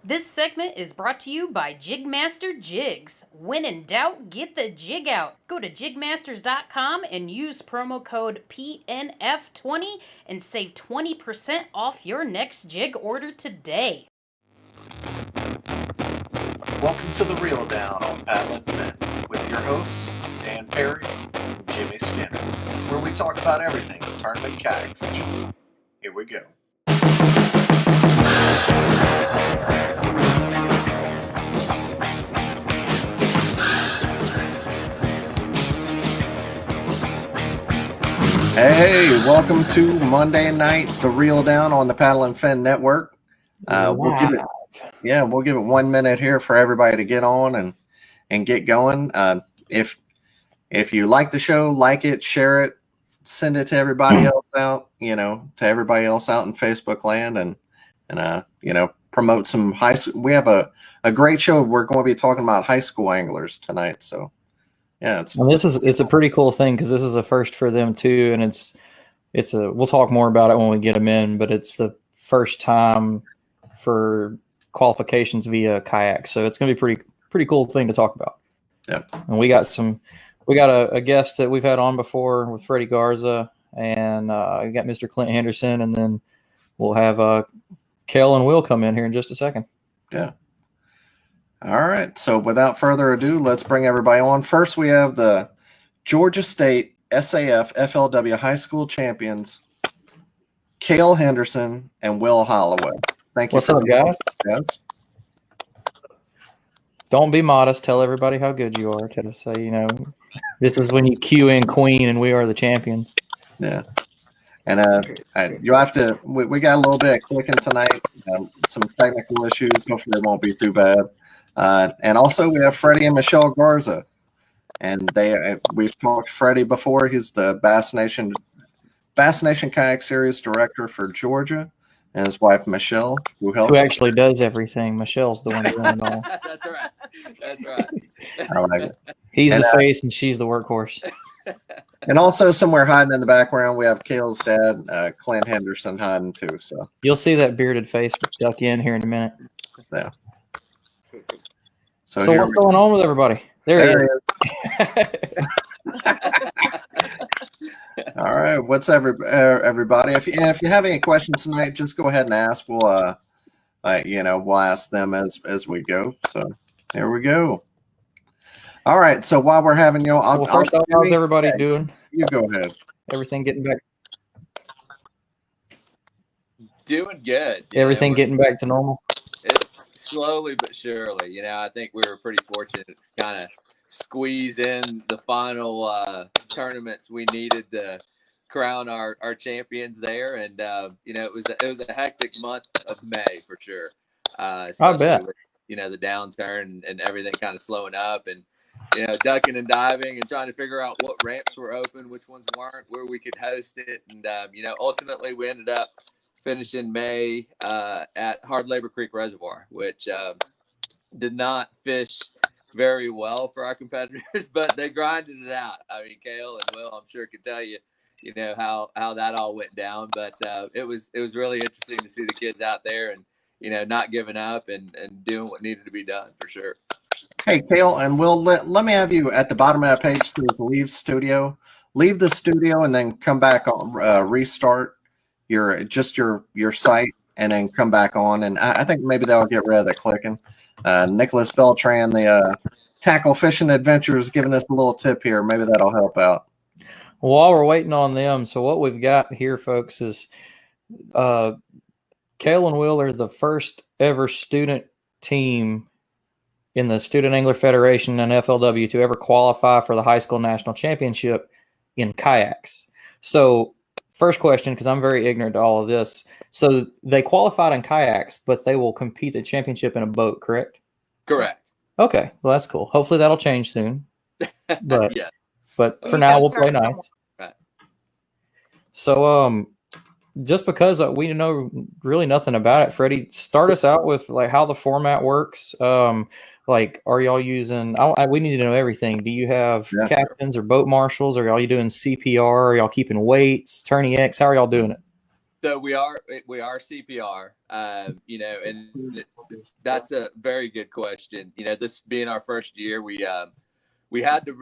This segment is brought to you by JigMasters Jigs. When in doubt, get the jig out. Go to JigMasters.com and use promo code PNF20 and save 20% off your next jig order today. Welcome to The Reel Down on Paddle and Fin with your hosts, Dan Perry and Jimmy Skinner, where we talk about everything tournament kayak fishing. Here we go. Hey, welcome to Monday night, The Reel Down on the Paddle and Fin Network. We'll give it 1 minute here for everybody to get on and get going. If you like the show, like it, share it, send it to everybody else out, to everybody else out in Facebook land and promote some high school. We have a great show. We're going to be talking about high school anglers tonight. So yeah, it's a pretty cool thing because this is a first for them too. And we'll talk more about it when we get them in, but it's the first time for qualifications via kayak, so it's going to be pretty cool thing to talk about. Yeah, and we got a guest that we've had on before with Freddie Garza, and we got Mr. Clint Henderson, and then we'll have Cael and Will come in here in just a second. Yeah. All right. So without further ado, let's bring everybody on. First, we have the Georgia State SAF FLW High School champions, Cael Henderson and Will Holloway. Thank you. What's up, guys? Don't be modest. Tell everybody how good you are. Tell us, this is when you cue in Queen and we are the champions. Yeah. And you have to. We got a little bit of clicking tonight. Some technical issues. Hopefully, it won't be too bad. And also, we have Freddie and Michelle Garza, and we've talked to Freddie before. He's the Bass Nation Kayak Series director for Georgia. And his wife, Michelle, who actually does everything. Michelle's the one doing it all. That's right. I like it. He's the face and she's the workhorse. And also somewhere hiding in the background, we have Cael's dad, Clint Henderson, hiding too. So you'll see that bearded face duck in here in a minute. Yeah. So what's going on with everybody? There he is. All right, what's everybody? If you have any questions tonight, just go ahead and ask. We'll ask them as we go. So here we go. All right. So while we're having how's everybody doing? You go ahead. Everything getting back. Doing good. Everything getting back to normal. It's slowly but surely. I think we were pretty fortunate to kind of squeeze in the final tournaments we needed to crown our champions there, and it was a hectic month of May for sure. I bet. With, the downturn and everything kind of slowing up, and ducking and diving and trying to figure out what ramps were open, which ones weren't, where we could host it, and ultimately we ended up finishing May at Hard Labor Creek Reservoir, which did not fish very well for our competitors, but they grinded it out. I mean, Cael and Will, I'm sure, could tell you, how that all went down. But it was really interesting to see the kids out there and not giving up and doing what needed to be done for sure. Hey, Cael and Will, let me have you at the bottom of that page. Says leave studio. Leave the studio and then come back on. Restart your site and then come back on. And I think maybe that'll get rid of the clicking. Nicholas Beltran, the Tackle Fishing Adventures, giving us a little tip here. Maybe that'll help out. While we're waiting on them, so what we've got here, folks, is Cael and Will are the first ever student team in the Student Angler Federation and FLW to ever qualify for the high school national championship in kayaks. So first question, because I'm very ignorant to all of this. So they qualified in kayaks, but they will compete the championship in a boat, correct? Correct. Okay, well, that's cool. Hopefully that'll change soon. But yeah. But for now, we'll play nice. Right. So just because we know really nothing about it, Freddie, start us out with like how the format works. Like, are y'all using? We need to know everything. Do you have captains or boat marshals? Are y'all doing CPR? Are y'all keeping weights, tourney X? How are y'all doing it? So we are CPR, and that's a very good question. This being our first year, we had to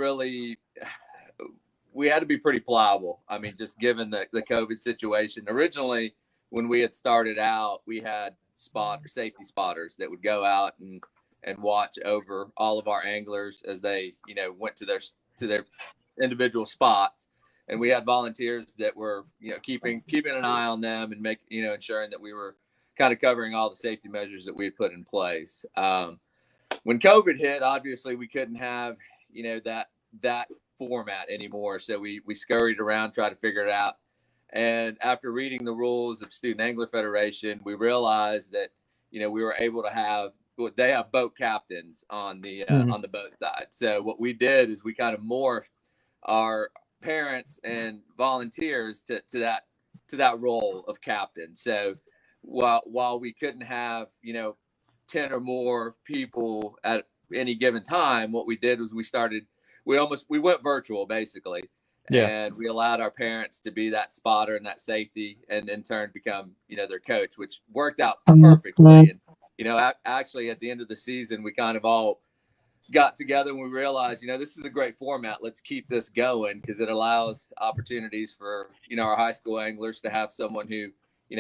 be pretty pliable. I mean, just given the COVID situation. Originally, when we had started out, we had safety spotters that would go out and watch over all of our anglers as they went to their individual spots. And we had volunteers that were, keeping an eye on them and ensuring that we were kind of covering all the safety measures that we had put in place. When COVID hit, obviously we couldn't have, that format anymore. So we scurried around, tried to figure it out. And after reading the rules of Student Angler Federation, we realized that, we were able to have, they have boat captains on the boat side. So what we did is we kind of morphed our parents and volunteers to that role of captain. So while we couldn't have 10 or more people at any given time, what we did was we went virtual basically. Yeah. And we allowed our parents to be that spotter and that safety, and in turn become their coach, which worked out perfectly. And actually at the end of the season, we kind of all got together and we realized, this is a great format. Let's keep this going, because it allows opportunities for, our high school anglers to have someone who,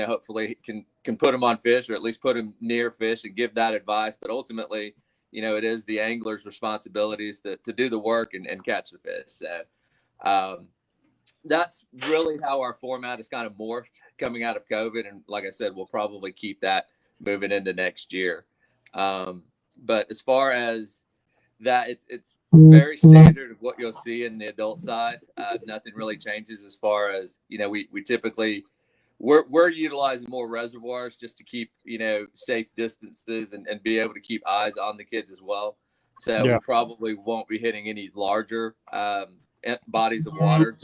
hopefully can put them on fish, or at least put them near fish and give that advice. But ultimately, it is the angler's responsibilities to do the work and catch the fish. So that's really how our format is kind of morphed coming out of COVID. And like I said, we'll probably keep that moving into next year. But as far as that, it's very standard of what you'll see in the adult side. Nothing really changes as far as, we typically, we're utilizing more reservoirs just to keep, safe distances and be able to keep eyes on the kids as well. So we probably won't be hitting any larger bodies of water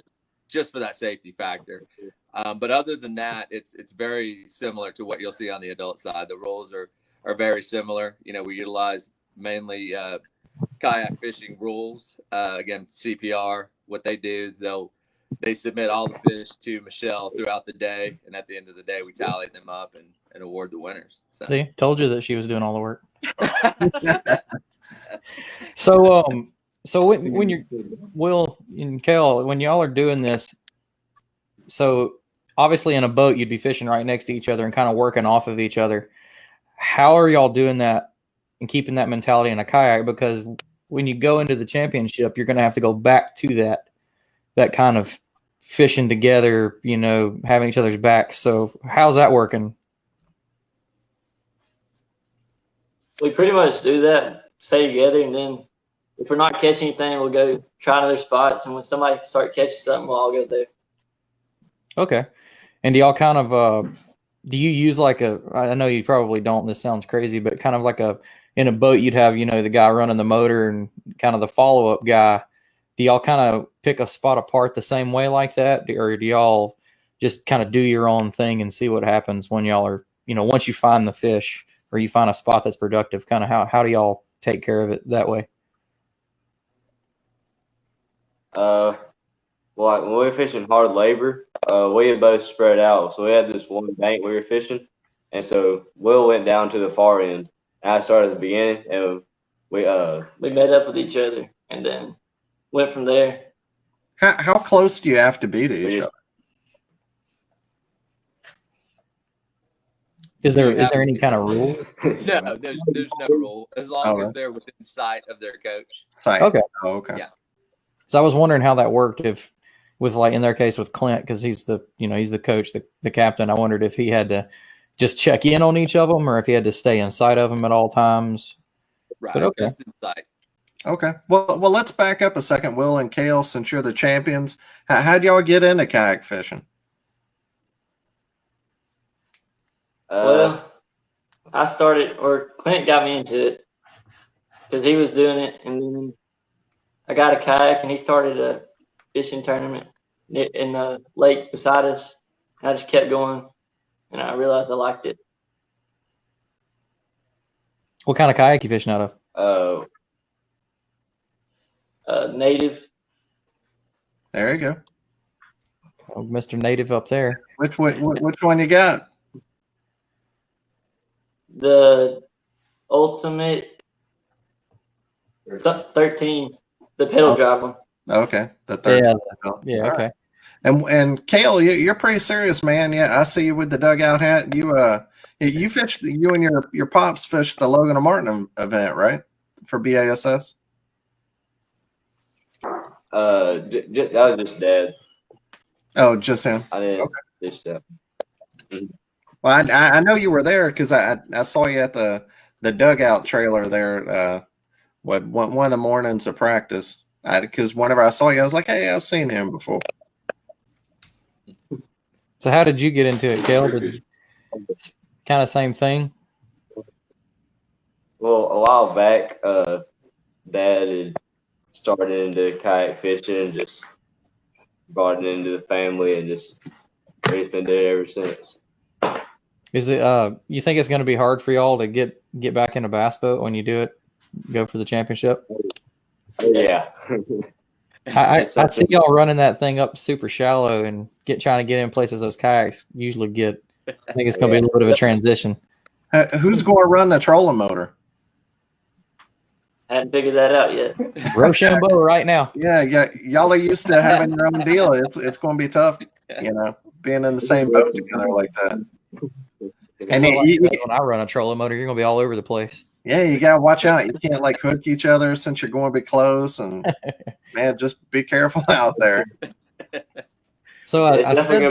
just for that safety factor. But other than that, it's very similar to what you'll see on the adult side. The rules are very similar. We utilize mainly kayak fishing rules. Again, CPR, what they do is they submit all the fish to Michelle throughout the day, and at the end of the day, we tally them up and award the winners. So. See, told you that she was doing all the work. So when you're Will and Cael, when y'all are doing this, so obviously in a boat you'd be fishing right next to each other and kind of working off of each other. How are y'all doing that and keeping that mentality in a kayak? Because when you go into the championship, you're going to have to go back to that kind of fishing together, having each other's back. So how's that working? We pretty much do that, stay together, and then if we're not catching anything, we'll go try other spots. And when somebody starts catching something, we'll all go there. Okay. And do y'all kind of, do you use I know you probably don't, this sounds crazy, but kind of in a boat, you'd have, the guy running the motor and kind of the follow-up guy. Do y'all kind of pick a spot apart the same way like that? Or do y'all just kind of do your own thing and see what happens when y'all are, once you find the fish or you find a spot that's productive, kind of how do y'all take care of it that way? Well, when we were fishing hard labor, we had both spread out. So we had this one bank we were fishing. And so Will went down to the far end. And I started at the beginning, and we met up with each other and then went from there. How close do you have to be to each other? Is there any kind of rule? No, there's no rule as long as they're within sight of their coach. Okay. Oh, okay. Yeah. So I was wondering how that worked with in their case with Clint, because he's the coach, the captain. I wondered if he had to just check in on each of them or if he had to stay in sight of them at all times. Right. But okay. Just in sight. Okay. Well, let's back up a second, Will and Cael, since you're the champions. How'd y'all get into kayak fishing? Well, Clint got me into it because he was doing it, and then I got a kayak, and he started a fishing tournament in the lake beside us. And I just kept going, and I realized I liked it. What kind of kayak you fishing out of? Native. There you go. Oh, Mr. Native up there. Which one you got? The ultimate 13, the pedal drive one. Okay, the 13. Yeah, okay. And Cael, you're pretty serious, man. Yeah, I see you with the dugout hat. You fished. You and your pops fished the Logan and Martin event, right? For BASS. That was just Dad. Oh, just him. I didn't fish that. Well, I know you were there because I saw you at the dugout trailer there. One of the mornings of practice. Because whenever I saw you, I was like, hey, I've seen him before. So how did you get into it, Cael? Kind of same thing? Well, a while back, Dad had started into kayak fishing and just brought it into the family and just he's been doing it ever since. Is it you think it's going to be hard for y'all to get back in a bass boat when you do it, go for the championship? Yeah. I see y'all running that thing up super shallow and trying to get in places those kayaks usually get. I think it's going to be a little bit of a transition. Who's going to run the trolling motor? I hadn't figured that out yet. Rochambeau right now. Yeah, y'all are used to having your own deal. It's going to be tough, being in the same boat together like that. And when I run a trolling motor, you're going to be all over the place. Yeah, you gotta watch out. You can't hook each other since you're going to be close, and man, just be careful out there. So I said,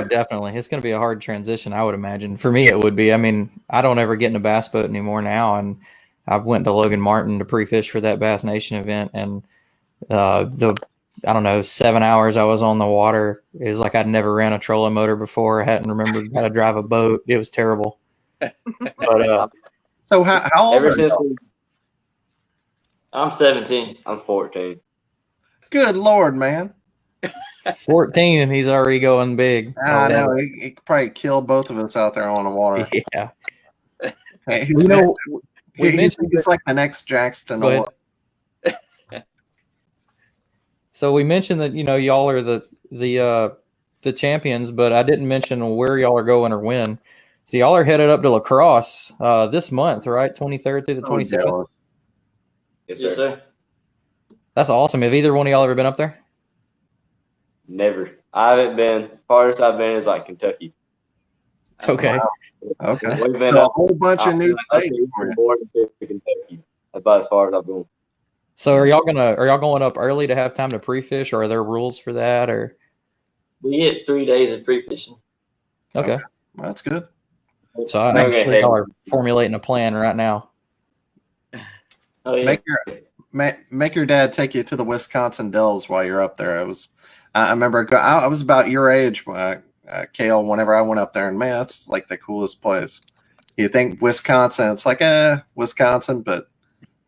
definitely, it's going to be a hard transition. I would imagine for me, it would be. I mean, I don't ever get in a bass boat anymore now, and I went to Logan Martin to pre-fish for that Bass Nation event, and the 7 hours I was on the water is like I'd never ran a trolling motor before. I hadn't remembered how to drive a boat. It was terrible. But so how old are you? I'm 17. I'm 14. Good Lord, man. 14 and he's already going big. I know. He could probably kill both of us out there on the water. Yeah. Hey, we mentioned he's like the next Jackson. So we mentioned that y'all are the champions, but I didn't mention where y'all are going or when. So y'all are headed up to La Crosse this month, right? 23rd through the 27th. Yes, sir. That's awesome. Have either one of y'all ever been up there? Never. I haven't been. Farthest I've been is like Kentucky. Okay. Wow. Okay. We've been a whole bunch of new states. Born in Kentucky. That's about as far as I've gone. So are y'all going up early to have time to pre-fish, or are there rules for that, or? We get 3 days of pre-fishing. Okay. Well, that's good. So I'm sure y'all are formulating a plan right now. Oh, yeah. Make your dad take you to the Wisconsin Dells while you're up there. I remember I was about your age, Cael, whenever I went up there, and man, that's like the coolest place. You think Wisconsin, it's like Wisconsin, but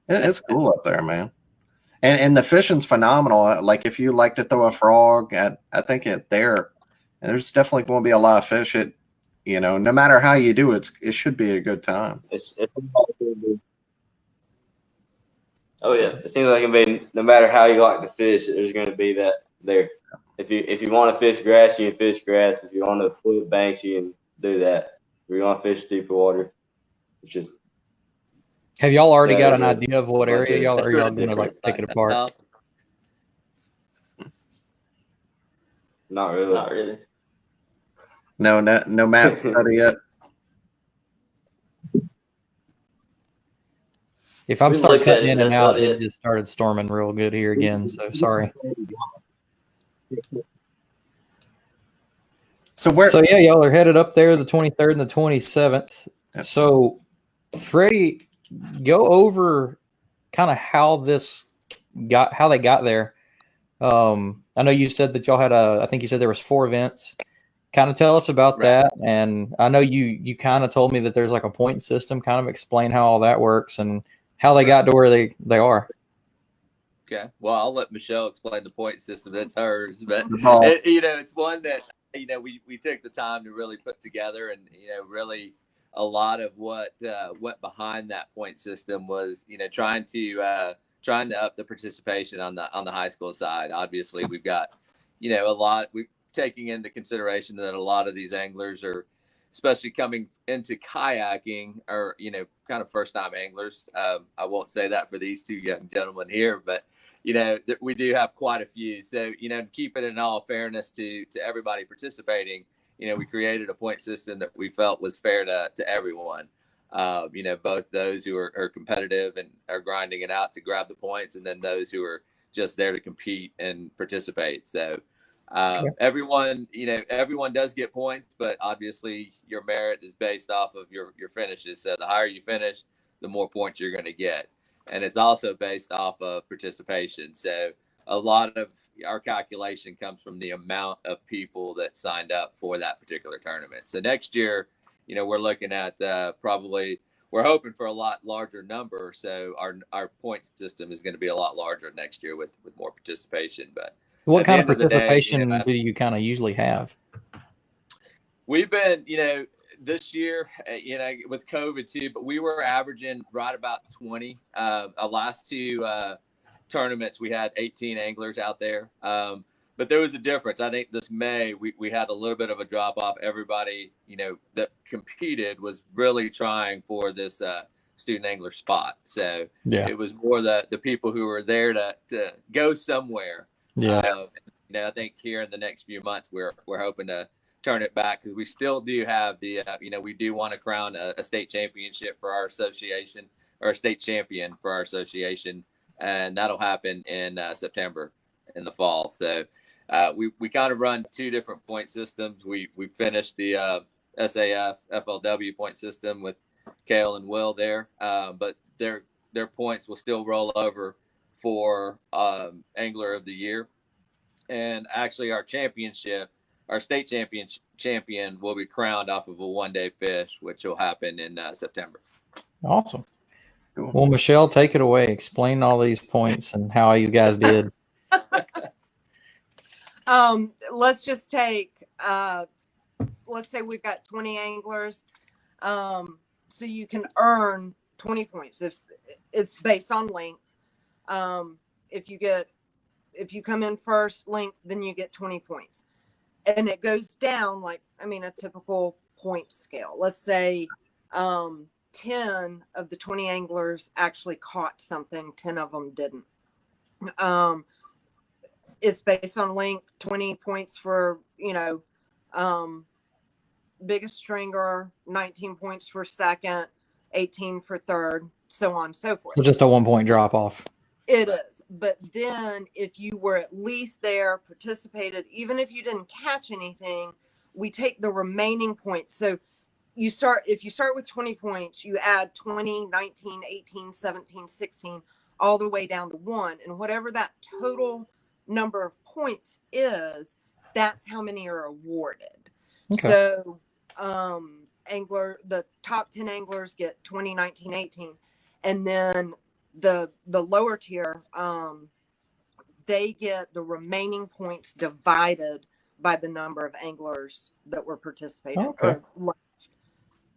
it's cool up there, man. And the fishing's phenomenal. Like if you like to throw a frog, I think there's definitely going to be a lot of fish. No matter how you do it, it should be a good time. Oh yeah, it seems like it can be. No matter how you like to fish, there's going to be that there. If you want to fish grass, you can fish grass. If you want to flip banks, you can do that. If you want to fish deeper water, it's just. Have y'all already got an idea of what area y'all are going to take it apart? Awesome. Not really. Not really. No map study yet. If I'm start cutting in and out, it just started storming real good here again. So sorry. So yeah, y'all are headed up there the 23rd and the 27th. Yep. So Freddie, go over kind of how they got there. I know you said that y'all had I think you said there was 4 events. Kind of tell us about that. And I know you kind of told me that there's like a point system. Kind of explain how all that works and how they got to where they are. Okay. Well, I'll let Michelle explain the point system. That's hers. But, it's one that, we took the time to really put together, and, really a lot of what went behind that point system was, trying to up the participation on the high school side. Obviously, we've got, a lot, we're taking into consideration that a lot of these anglers are, especially coming into kayaking, are, kind of first time anglers. I won't say that for these two young gentlemen here, but, we do have quite a few. So, to keep it in all fairness to everybody participating, we created a point system that we felt was fair to everyone. Both those who are competitive and are grinding it out to grab the points, and then those who are just there to compete and participate. So everyone does get points, but obviously your merit is based off of your finishes. So the higher you finish, the more points you're going to get. And it's also based off of participation. So a lot of our calculation comes from the amount of people that signed up for that particular tournament. So next year, we're looking at we're hoping for a lot larger number. So our point system is going to be a lot larger next year with more participation. But what kind of participation do you kind of usually have? We've been, this year, with COVID too, but we were averaging right about 20. Last two tournaments, we had 18 anglers out there. But there was a difference. I think this May, we had a little bit of a drop off. Everybody, that competed was really trying for this student angler spot. So it was more the people who were there to go somewhere. Yeah. I think here in the next few months, we're hoping to turn it back, because we still do have the, we do want to crown a state championship for our association, or a state champion for our association. And that'll happen in September in the fall. So we kind of run two different point systems. We finished the SAF FLW point system with Cael and Will there, but their points will still roll over for Angler of the Year. And actually our championship, our state champion will be crowned off of a one-day fish, which will happen in September. Awesome. Cool. Well, Michelle, take it away. Explain all these points and how you guys did. Let's just take, let's say we've got 20 anglers. So you can earn 20 points if it's based on length. If you come in first length, then you get 20 points. And it goes down like, a typical point scale. Let's say 10 of the 20 anglers actually caught something, 10 of them didn't. It's based on length, 20 points for, biggest stringer, 19 points for second, 18 for third, so on and so forth. So just a 1 point drop off. It is. But then if you were at least there, participated, even if you didn't catch anything, we take the remaining points. So if you start with 20 points, you add 20, 19, 18, 17, 16, all the way down to 1. And whatever that total number of points is, that's how many are awarded. Okay. So the top 10 anglers get 20, 19, 18. And then the lower tier, they get the remaining points divided by the number of anglers that were participating. Okay.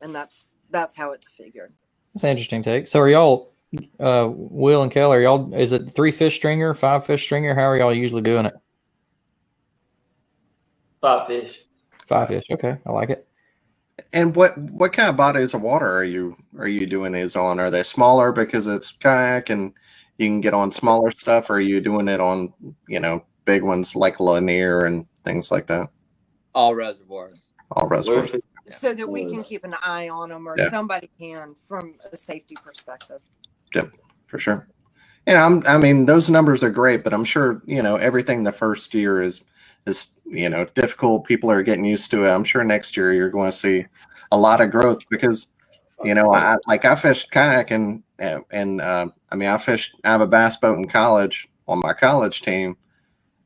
And that's how it's figured. That's an interesting take. So are y'all, Will and Cael, is it 3 fish stringer, 5 fish stringer? How are y'all usually doing it? 5 fish. 5 fish. Okay. I like it. And what kind of bodies of water are you doing these on? Are they smaller because it's kayak and you can get on smaller stuff, or are you doing it on, big ones like Lanier and things like that? All reservoirs. All reservoirs. So that we can keep an eye on them, or somebody can, from a safety perspective. Yep, for sure. Yeah, those numbers are great, but I'm sure, everything the first year is difficult. People are getting used to it. I'm sure next year you're going to see a lot of growth because, I fished kayak and I have a bass boat in college on my college team.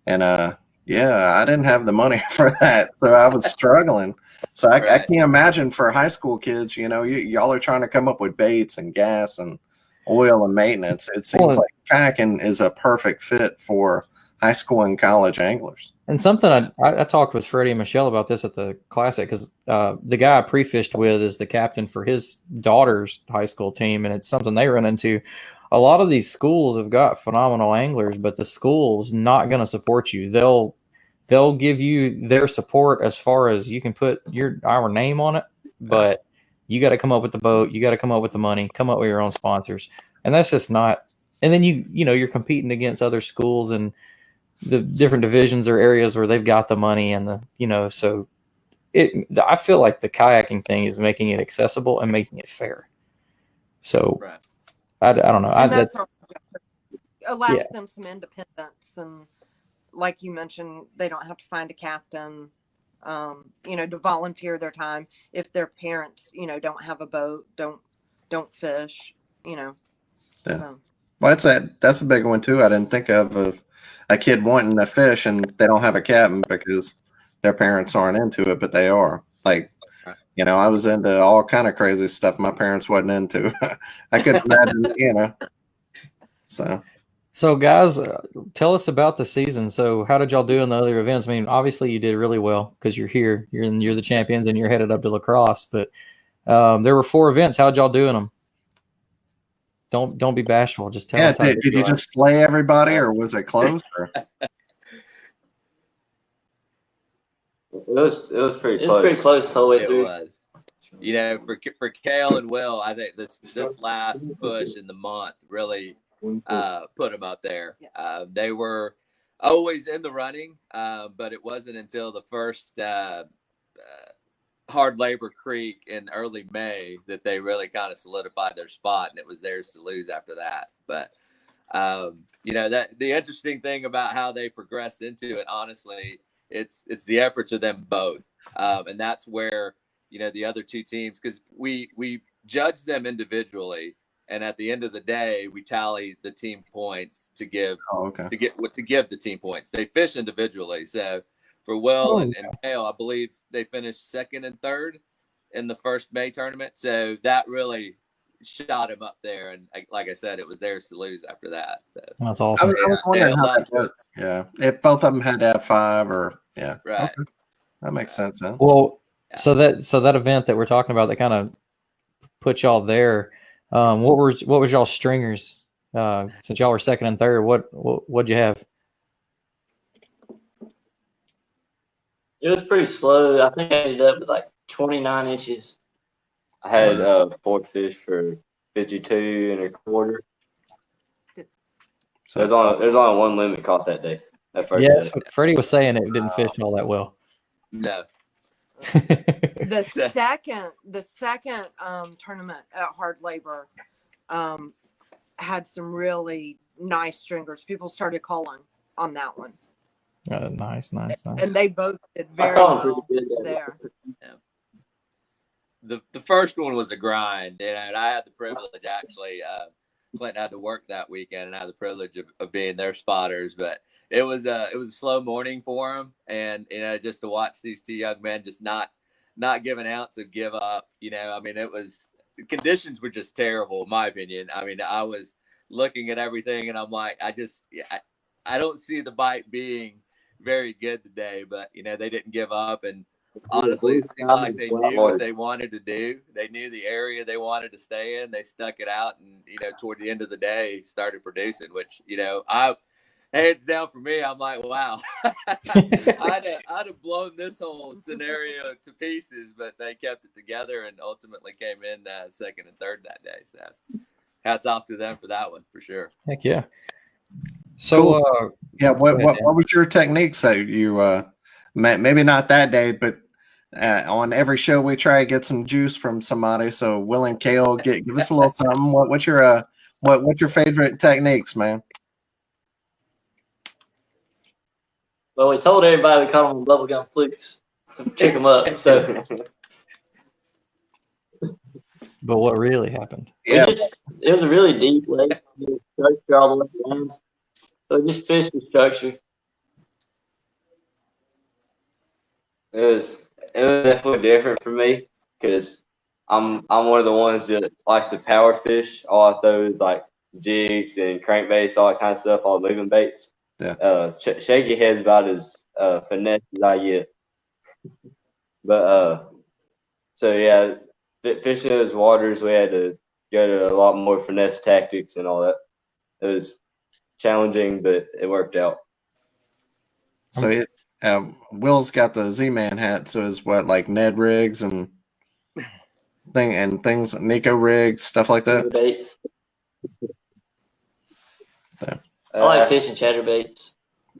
And, I didn't have the money for that. So I was struggling. So I can't imagine for high school kids, y'all are trying to come up with baits and gas and oil and maintenance. It seems like kayaking is a perfect fit for high school and college anglers. And something I talked with Freddie and Michelle about this at the Classic, because the guy I pre-fished with is the captain for his daughter's high school team, and it's something they run into. A lot of these schools have got phenomenal anglers, but the school's not going to support you. they'll give you their support as far as you can put our name on it, but you got to come up with the boat, you got to come up with the money, come up with your own sponsors, and that's just not. And then you're competing against other schools and the different divisions or areas where they've got the money and so I feel like the kayaking thing is making it accessible and making it fair. So Right. I don't know. And that's our allows them some independence, and like you mentioned, they don't have to find a captain, to volunteer their time if their parents, don't have a boat, don't fish, Yeah. So. Well, that's a big one too. I didn't think of a kid wanting to fish and they don't have a captain because their parents aren't into it, but they are. Like, I was into all kind of crazy stuff my parents wasn't into. I couldn't imagine, So guys, tell us about the season. So how did y'all do in the other events? I mean, obviously you did really well because you're here. You're the champions and you're headed up to lacrosse. But there were 4 events. How'd y'all do in them? Don't be bashful. Just tell us. Did you just slay everybody, or was it close? It was pretty close. It was pretty close the whole way through. It was. For Cael and Will, I think this last push in the month really put them up there. They were always in the running, but it wasn't until the first Hard Labor Creek in early May that they really kind of solidified their spot, and it was theirs to lose after that. But that the interesting thing about how they progressed into it, honestly, it's the efforts of them both, and that's where the other 2 teams, because we judge them individually, and at the end of the day we tally the team points to give the team points. They fish individually, so for Will and Cael, I believe they finished 2nd and 3rd in the first May tournament, so that really shot him up there, and like I said, it was theirs to lose after that. So that's awesome. I was wondering how that worked. Yeah, if both of them had to have 5 or right. Okay. That makes sense then. Well, so that event that we're talking about that kind of put y'all there, what was y'all stringers since y'all were 2nd and 3rd? What'd you have? It was pretty slow. I think I ended up with like 29 inches. I had 4 fish for 52.25. So there's only 1 limit caught that day. That first day. That's what Freddie was saying. It didn't fish all that well. No. The second tournament at Hard Labor had some really nice stringers. People started calling on that one. Nice. And they both did very well there. Yeah. The first one was a grind, and I had the privilege, actually. Clinton had to work that weekend, and I had the privilege of being their spotters. But it was a slow morning for them, and just to watch these 2 young men just not give an ounce of give up. I mean, the conditions were just terrible, in my opinion. I mean, I was looking at everything, and I'm like, I don't see the bite being very good today, but they didn't give up, and honestly, it seemed like they knew what they wanted to do. They knew the area they wanted to stay in. They stuck it out, and toward the end of the day, started producing. Which hands down for me, I'm like, wow, I'd have blown this whole scenario to pieces, but they kept it together and ultimately came in 2nd and 3rd that day. So, hats off to them for that one, for sure. Heck yeah. So, cool. What was your technique? So you maybe not that day, but on every show we try to get some juice from somebody. So Will and Cael, give us a little something. What's your favorite techniques, man? Well, we told everybody to call them bubblegum flukes to pick them up. So, but what really happened? Yeah, it was a really deep lake. Structure all the way around. So just fish the structure. It was definitely different for me because I'm one of the ones that likes to power fish. All I throw is like jigs and crankbaits, all that kind of stuff, all moving baits. Yeah. Shaky head's about as finesse as I get. But so yeah, fishing those waters, we had to go to a lot more finesse tactics and all that. It was challenging, but it worked out. So Will's got the Z-Man hat, so it's what, like Ned rigs and things, Nico rigs, stuff like that. Baits. Yeah. I like fishing chatterbaits.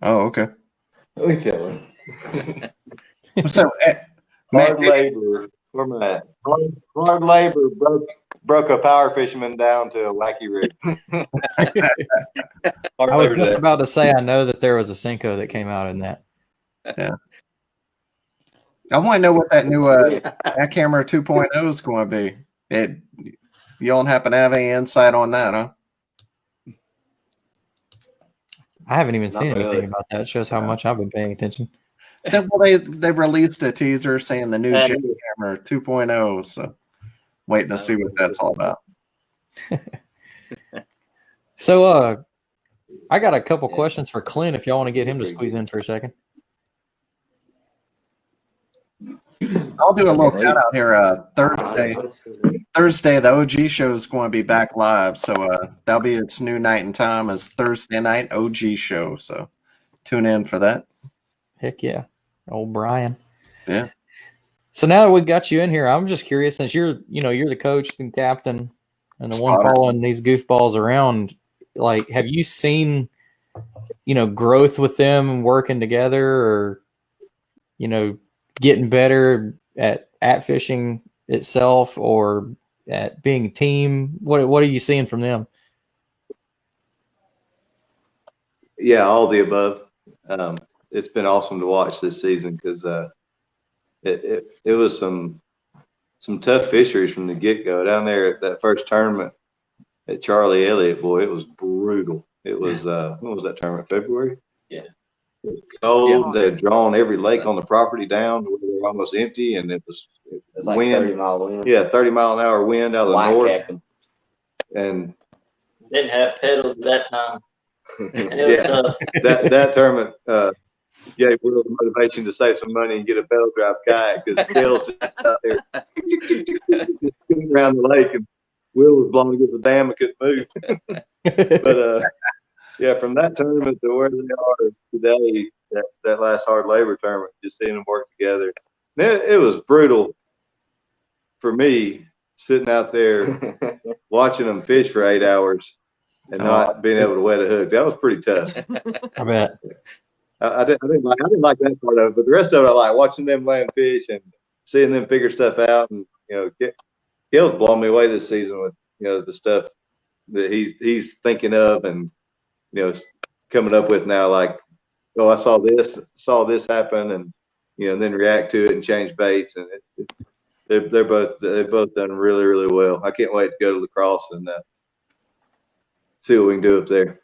Oh, okay. We tell him. So, Hard labor. Where am I at? Hard labor broke a power fisherman down to a wacky rig. I was just about to say, I know that there was a Senko that came out in that. Yeah. I want to know what that new camera 2.0 is going to be. You don't happen to have any insight on that, huh? I haven't even seen anything about that. It shows how much I've been paying attention. Well, they released a teaser saying the new Jig camera 2.0, so waiting to see what that's all about. So, I got a couple questions for Clint if y'all want to get him to squeeze in for a second. I'll do a little shout out here. Thursday, the OG show is going to be back live, so that'll be its new night and time is Thursday night OG show. So tune in for that. Heck yeah, old Brian. Yeah. So now that we got you in here, I'm just curious, since you're the coach and captain and the one following these goofballs around. Like, have you seen, growth with them working together, or, getting better at fishing itself, or at being a team? What are you seeing from them? Yeah, all the above. It's been awesome to watch this season because it was some tough fisheries from the get-go. Down there at that first tournament at Charlie Elliott, boy, it was brutal. It was when was that tournament? February? Yeah. It was cold. Yeah. They had drawn every lake on the property down where they were almost empty, and it was like wind. 30-mile wind. Yeah, 30-mile-an-hour wind out of the north. Capping. And didn't have pedals at that time. And it was tough. That tournament gave Will the motivation to save some money and get a pedal drive kayak, because Cael's just out there just spinning around the lake, and Will was blowing against the dam and couldn't move. But yeah, from that tournament to where they are today, that last hard labor tournament, just seeing them work together, man, it was brutal for me sitting out there watching them fish for 8 hours and not being able to wet a hook. That was pretty tough. I bet. I didn't like that part of it, but the rest of it I like, watching them land fish and seeing them figure stuff out. And Cael's blown me away this season with the stuff that he's thinking of and coming up with now. Like, oh, I saw this happen, and then react to it and change baits. And they've both done really, really well. I can't wait to go to La Crosse and see what we can do up there.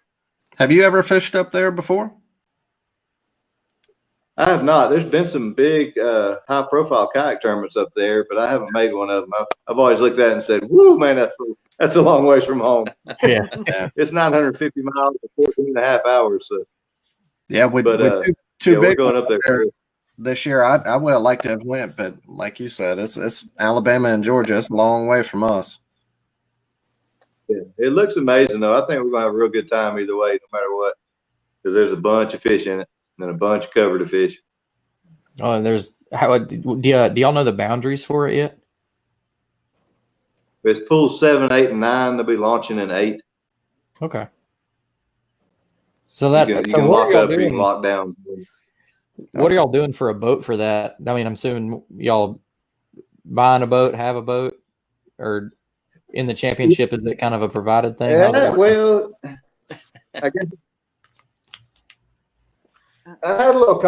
Have you ever fished up there before? I have not. There's been some big, high-profile kayak tournaments up there, but I haven't made one of them. I've always looked at it and said, "Woo, man, that's a long ways from home." Yeah, it's 950 miles for 14 and a half hours. So. Yeah, with two big we're going up there this year. I would like to have went, but like you said, it's Alabama and Georgia. It's a long way from us. Yeah, it looks amazing though. I think we're gonna have a real good time either way, no matter what, because there's a bunch of fish in it. And a bunch of cover to fish. Oh, and do y'all know the boundaries for it yet? It's pools 7, 8, and 9. They'll be launching in 8. Okay. So you can lock up, you can lock down. What are y'all doing for a boat for that? I mean, I'm assuming y'all buying a boat, have a boat, or in the championship, is it kind of a provided thing? Yeah, well, I guess. I had a little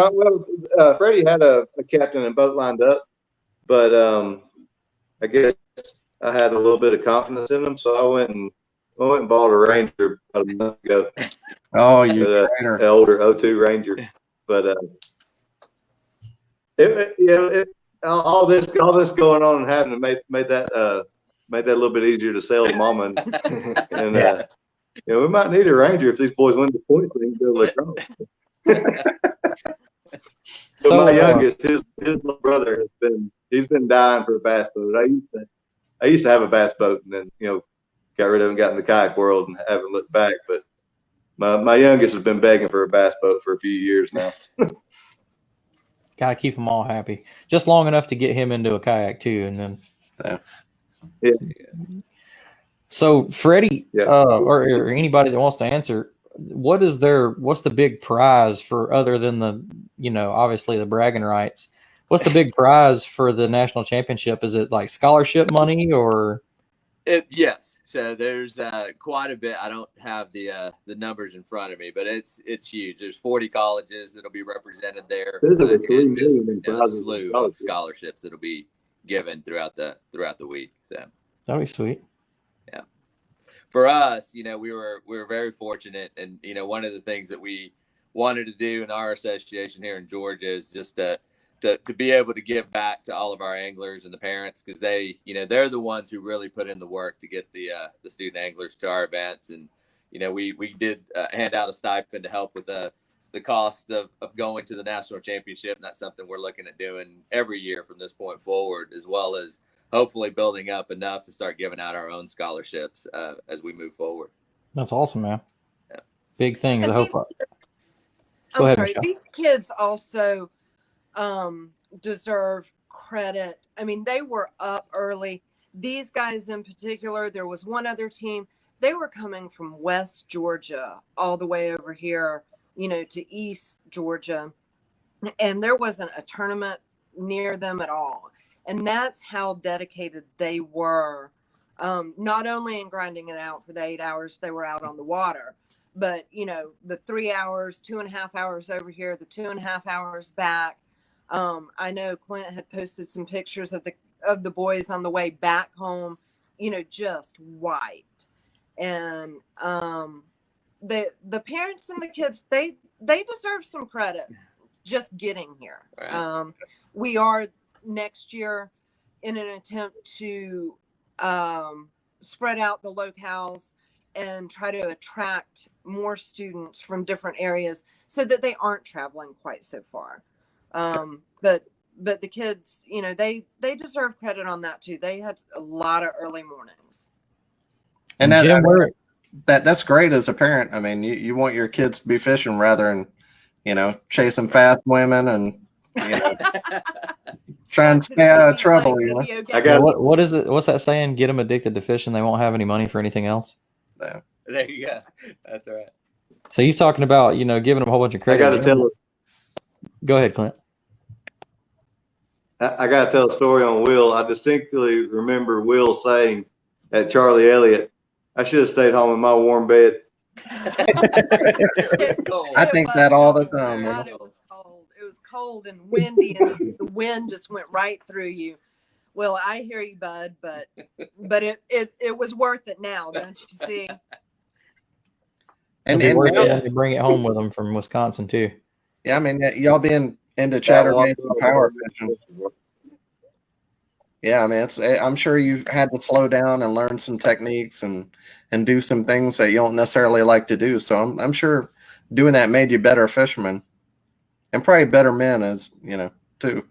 Freddie had a captain and boat lined up, but I guess I had a little bit of confidence in them, so I went and bought a Ranger about a month ago. Oh, you older 02 Ranger, but all this going on and having made that a little bit easier to sell to Mama, and yeah. We might need a Ranger if these boys win the points. We can go lacrosse. So my youngest, his little brother he's been dying for a bass boat. I used to have a bass boat, and then got rid of it and got in the kayak world and haven't looked back. But my youngest has been begging for a bass boat for a few years now. gotta keep them all happy. Just long enough to get him into a kayak too, and then. Yeah. So Freddie, Yeah. or anybody that wants to answer, what's the big prize for, other than the, obviously the bragging rights? What's the big prize for the national championship? Is it like scholarship money or? Yes. So there's quite a bit. I don't have the numbers in front of me, but it's huge. There's 40 colleges that'll be represented there. And just a slew of scholarships that'll be given throughout the week. So that'll be sweet. Yeah. For us, we were very fortunate, and one of the things that we wanted to do in our association here in Georgia is just to be able to give back to all of our anglers and the parents, because they're the ones who really put in the work to get the student anglers to our events. And we did hand out a stipend to help with the cost of going to the national championship, and that's something we're looking at doing every year from this point forward, as well as hopefully building up enough to start giving out our own scholarships as we move forward. That's awesome, man. Yeah. Big things. And I hope. I'm sorry. These kids also deserve credit. I mean, they were up early. These guys in particular, there was one other team. They were coming from West Georgia all the way over here, to East Georgia. And there wasn't a tournament near them at all. And that's how dedicated they were, not only in grinding it out for the 8 hours they were out on the water, but, the 3 hours, 2.5 hours over here, the 2.5 hours back. I know Clint had posted some pictures of the boys on the way back home, just wiped. And the parents and the kids, they deserve some credit just getting here. Right. We are next year in an attempt to spread out the locales and try to attract more students from different areas so that they aren't traveling quite so far. But the kids, they deserve credit on that too. They had a lot of early mornings. And that's great as a parent. I mean, you want your kids to be fishing rather than, chasing fast women and, trying to stay out of trouble. What is it? What's that saying? Get them addicted to fishing. They won't have any money for anything else. Yeah. There you go. That's right. So he's talking about, giving them a whole bunch of credit. I got to tell. Go ahead, Clint. I got to tell a story on Will. I distinctly remember Will saying at Charlie Elliott, "I should have stayed home in my warm bed." I think that all the time. God, it was cold. It was cold and windy, and the wind just went right through you. Well, I hear you, bud, but it was worth it now, don't you see? And when they bring it home with them from Wisconsin too. Yeah, I mean, y'all being into chatterbaits and power fishing. Yeah, I mean, I'm sure you had to slow down and learn some techniques and do some things that you don't necessarily like to do. So I'm sure doing that made you better fishermen and probably better men, as too.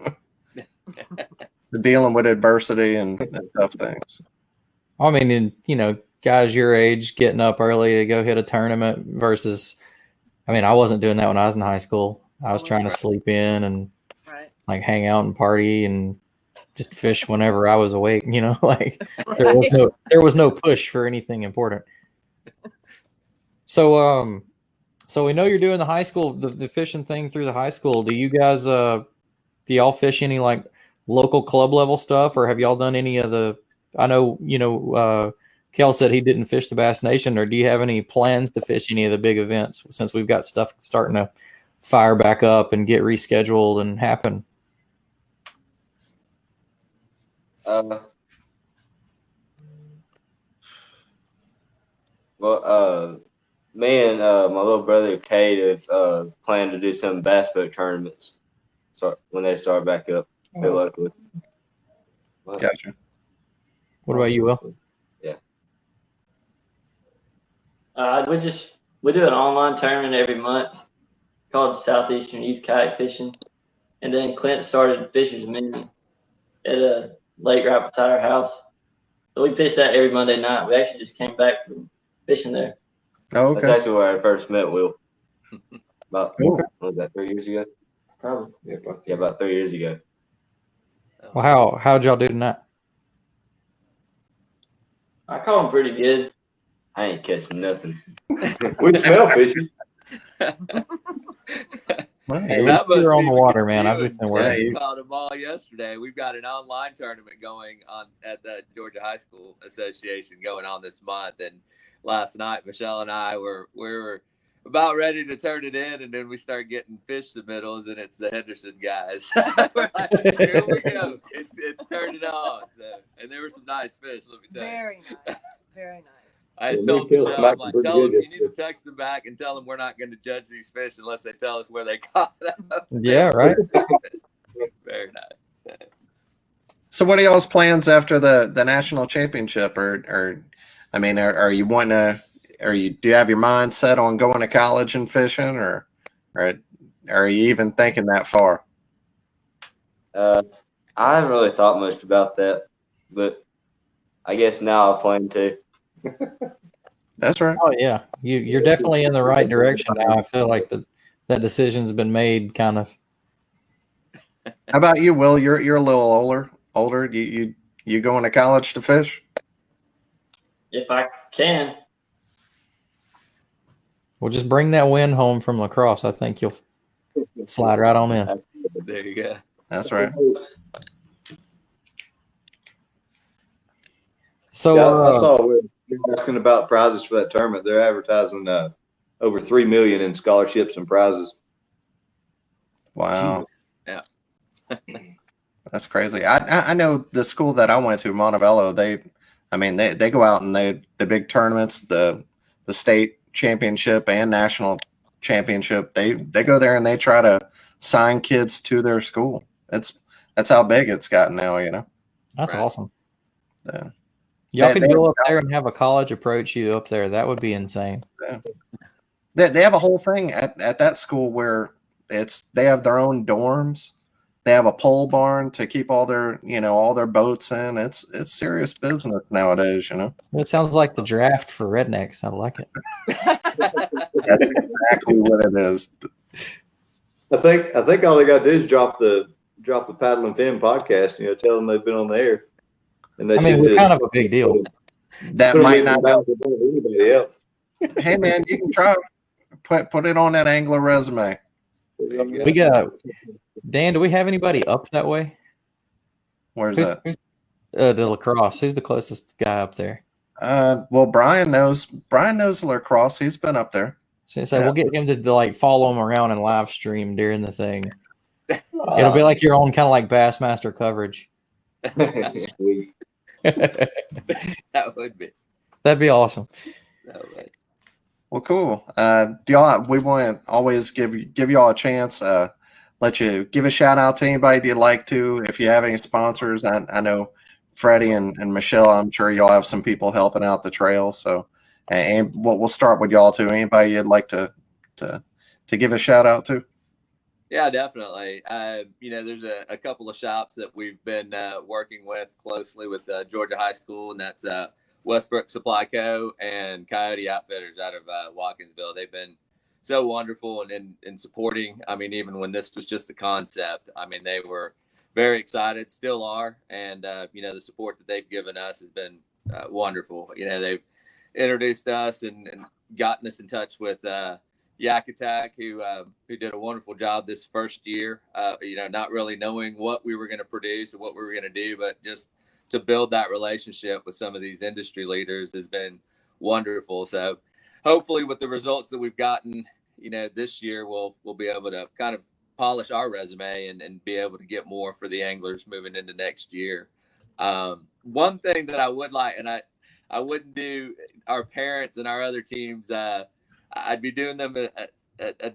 Dealing with adversity and tough things. I mean, guys your age getting up early to go hit a tournament versus, I wasn't doing that when I was in high school. I was trying to sleep in and like hang out and party and just fish whenever I was awake, there was no push for anything important. So we know you're doing the high school, the fishing thing through the high school. Do you guys, do y'all fish any like local club level stuff, or have y'all done any of the, I know, Cael said he didn't fish the Bass Nation, or do you have any plans to fish any of the big events since we've got stuff starting to fire back up and get rescheduled and happen? Me and my little brother Cael have planned to do some bass boat tournaments when they start back up. Luckily. Gotcha. What about you, Will? Yeah. We do an online tournament every month called Southeastern Youth Kayak Fishing, and then Clint started Fisher's Mini at a lake right beside our house. So we fish that every Monday night. We actually just came back from fishing there. Oh, okay. That's actually where I first met Will. About what was that, 3 years ago? Probably. Yeah, about 3 years ago. Well, how'd y'all do tonight? I caught them pretty good. I ain't catching nothing. We smell fishy. Well, Hey, at that least you're must on be the water, because man. you I've just and been Ted working. caught them all yesterday. We've got an online tournament going on at the Georgia High School Association going on this month. And last night, Michelle and I we were about ready to turn it in, and then we start getting fish submittals, and it's the Henderson guys. We're like, here we go. It's turning on. So, and there were some nice fish, let me tell you. Very nice. Very nice. I Yeah, told Cael Michelle, I'm smacked like, them pretty tell them good you need to text them back and tell them we're not going to judge these fish unless they tell us where they caught them. Yeah, right. Very nice. So, what are y'all's plans after the national championship? Or I mean, are you wanting to? Do you have your mind set on going to college and fishing, or are you even thinking that far? I haven't really thought much about that, but I guess now I plan to. That's right. Oh yeah, you're definitely in the right direction now. I feel like that decision's been made, kind of. How about you, Will? You're a little older. You going to college to fish? If I can. Well, just bring that win home from lacrosse. I think you'll slide right on in. There you go. That's right. So I saw we're asking about prizes for that tournament. They're advertising over $3 million in scholarships and prizes. Wow. Yeah. That's crazy. I know the school that I went to, Montevallo, they go out and the big tournaments, the state championship and national championship, they go there and they try to sign kids to their school. That's how big it's gotten now, you know. that's Right. awesome. Yeah. Y'all could go up there and have a college approach you up there. That would be insane. They have a whole thing at that school where they have their own dorms. They have a pole barn to keep all their boats in. It's serious business nowadays, you know. It sounds like the draft for rednecks. I like it. That's exactly what it is. I think all they got to do is drop the Paddle and Fin podcast. Tell them they've been on the air, and they we're kind of a big deal. That might not. Anybody else. Hey man, you can try put it on that angler resume. We got Dan. Do we have anybody up that way? Where's Who's that? the lacrosse? Who's the closest guy up there? Well, Brian knows lacrosse. He's been up there. So we'll get him to like follow him around and live stream during the thing. It'll be like your own kind of like Bassmaster coverage. Sweet. That would be. That'd be awesome. That would. Well, cool. Do y'all? We want to always give y'all a chance. Let you give a shout out to anybody you'd like to. If you have any sponsors, I know Freddie and Michelle. I'm sure y'all have some people helping out the trail. So, and we'll start with y'all too. Anybody you'd like to give a shout out to? Yeah, definitely. There's a couple of shops that we've been working with closely with Georgia High School, and that's Westbrook Supply Co. and Coyote Outfitters out of Watkinsville. They've been so wonderful and in supporting. I mean, even when this was just the concept, I mean, they were very excited, still are. And, the support that they've given us has been wonderful. They've introduced us and gotten us in touch with Yak Attack, who did a wonderful job this first year, not really knowing what we were going to produce or what we were going to do, but just to build that relationship with some of these industry leaders has been wonderful. So hopefully with the results that we've gotten, this year, we'll be able to kind of polish our resume and be able to get more for the anglers moving into next year. One thing that I would like, and I wouldn't do our parents and our other teams, I'd be doing them a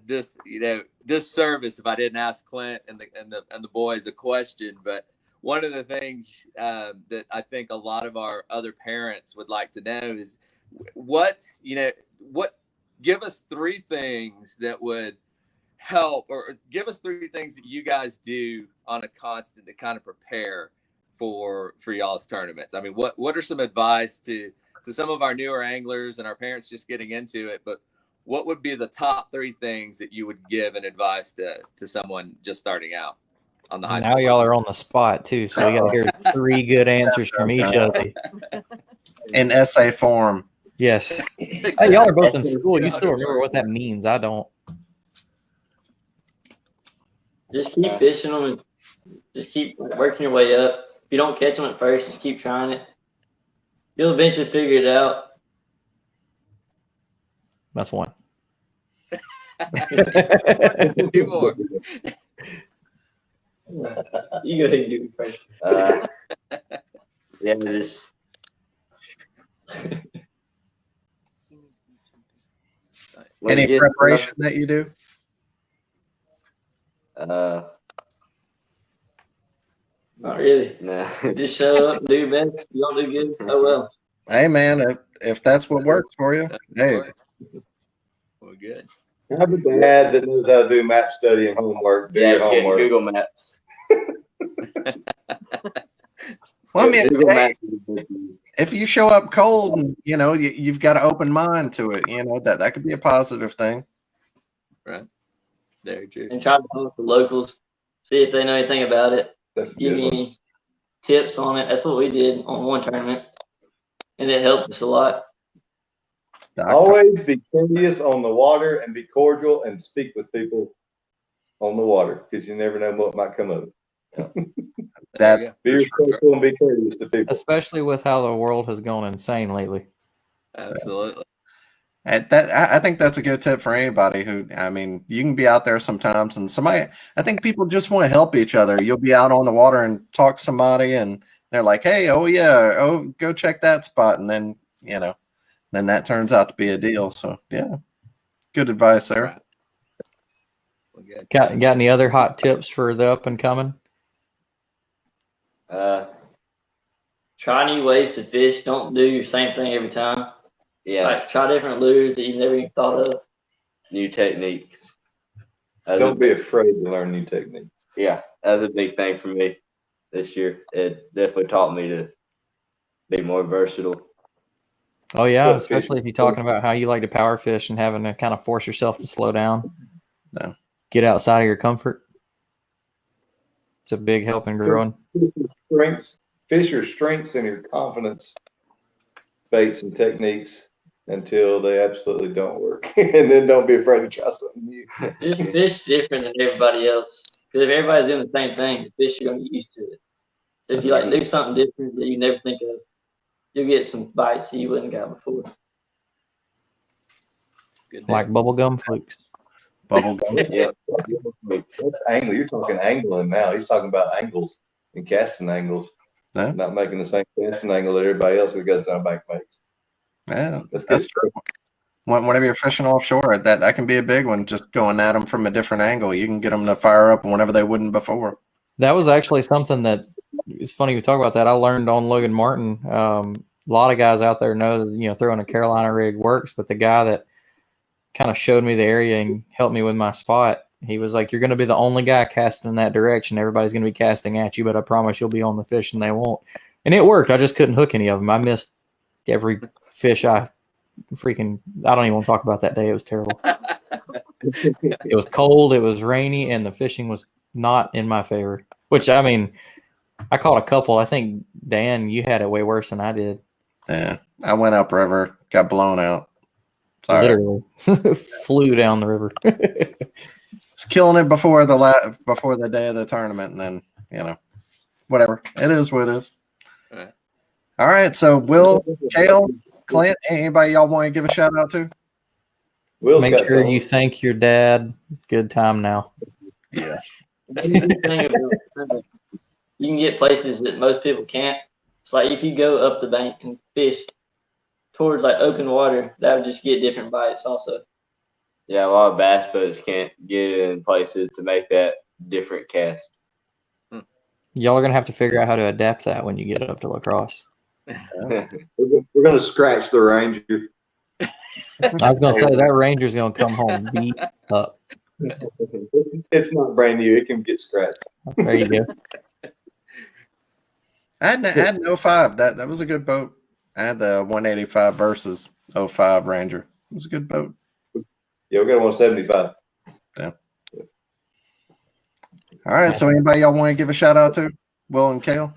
disservice if I didn't ask Clint and the boys a question. But one of the things that I think a lot of our other parents would like to know is what give us 3 things that would help, or give us 3 things that you guys do on a constant to kind of prepare for y'all's tournaments. I mean, what are some advice to some of our newer anglers and our parents just getting into it, but what would be the top 3 things that you would give an advice to someone just starting out on the high Now school y'all level? are on the spot too, so we got to hear 3 good answers from each of you. In essay form. Yes. Exactly. Hey, y'all are both in school. You still remember what that means? I don't. Just keep fishing them and just keep working your way up. If you don't catch them at first, just keep trying it. You'll eventually figure it out. That's one. 2 more. You go ahead and do it first. Yeah, just when Any it gets preparation that you do? tough, Not really. nah. Just show up and do your best. If you don't do good, oh well. Hey, man, if that's what works for you, hey. Well, good. Have a dad that knows how to do map study and homework. Do your Yeah, get homework. Google Maps. Well, I mean, Google hey, Maps. if you show up cold, and, you know, you've got an open mind to it. You know, that could be a positive thing. Right. Very true. And try to talk to locals, see if they know anything about it. That's a Give good me one. any tips on it. That's what we did on one tournament, and it helped us a lot. Always be curious on the water and be cordial and speak with people on the water because you never know what might come of it. That's Be respectful and be courteous to people. Especially with how the world has gone insane lately. Absolutely. I think that's a good tip for anybody who, I mean, you can be out there sometimes and somebody, I think people just want to help each other. You'll be out on the water and talk to somebody and they're like, hey, oh yeah, oh, go check that spot. And then, you know, then that turns out to be a deal. So yeah, good advice there. Right. Well, good. Got any other hot tips for the up and coming? Try new ways to fish. Don't do your same thing every time. Yeah, Like try different lures that you never even thought of. new techniques. Don't be afraid to learn new techniques. Yeah, that was a big thing for me this year. It definitely taught me to be more versatile. Oh yeah, Good especially fishing. if you're talking about how you like to power fish and having to kind of force yourself to slow down. No. Get outside of your comfort. It's a big help in growing. Fish your strengths and your confidence baits and techniques until they absolutely don't work. And then don't be afraid to try something new. Just fish different than everybody else. Because if everybody's doing the same thing, the fish are going to get used to it. If you like do something different that you never think of, you'll get some bites that you wouldn't got before. Good. Like bubblegum flukes. Bubble gum. Yeah, That's angling. You're talking angling now. He's talking about angles and casting angles. Yeah. Not making the same casting angle that everybody else that goes down bank makes. Yeah, That's good. that's true. Whenever you're fishing offshore, that can be a big one. Just going at them from a different angle, you can get them to fire up whenever they wouldn't before. That was actually something that it's funny we talk about that. I learned on Logan Martin. A lot of guys out there know that, you know, throwing a Carolina rig works, but the guy that kind of showed me the area and helped me with my spot, he was like, you're going to be the only guy casting in that direction. Everybody's going to be casting at you, but I promise you'll be on the fish and they won't. And it worked. I just couldn't hook any of them. I missed every fish I don't even want to talk about that day. It was terrible. It was cold, it was rainy, and the fishing was not in my favor. Which, I mean, I caught a couple. I think, Dan, you had it way worse than I did. Yeah, I went upriver, got blown out. Sorry. Literally. Flew down the river. Was killing it before the day of the tournament, and then, you know, whatever. It is what it is. All right, so Will, Cael, Clint, anybody y'all want to give a shout out to? Will's Make got sure some. you thank your dad. Good time now. Yeah. You can get places that most people can't. It's like if you go up the bank and fish towards like open water, that would just get different bites also. yeah, a lot of bass boats can't get in places to make that different cast. Y'all are going to have to figure out how to adapt that when you get up to La Crosse. We're going to scratch the Ranger. I was going to say that Ranger's going to come home beat up. It's not brand new. It can get scratched. There you go. I had an 05. That was a good boat. I had the 185 versus 05 Ranger. It was a good boat. Yeah, we got 175. Yeah. All right. So anybody y'all want to give a shout out to? Will and Cael?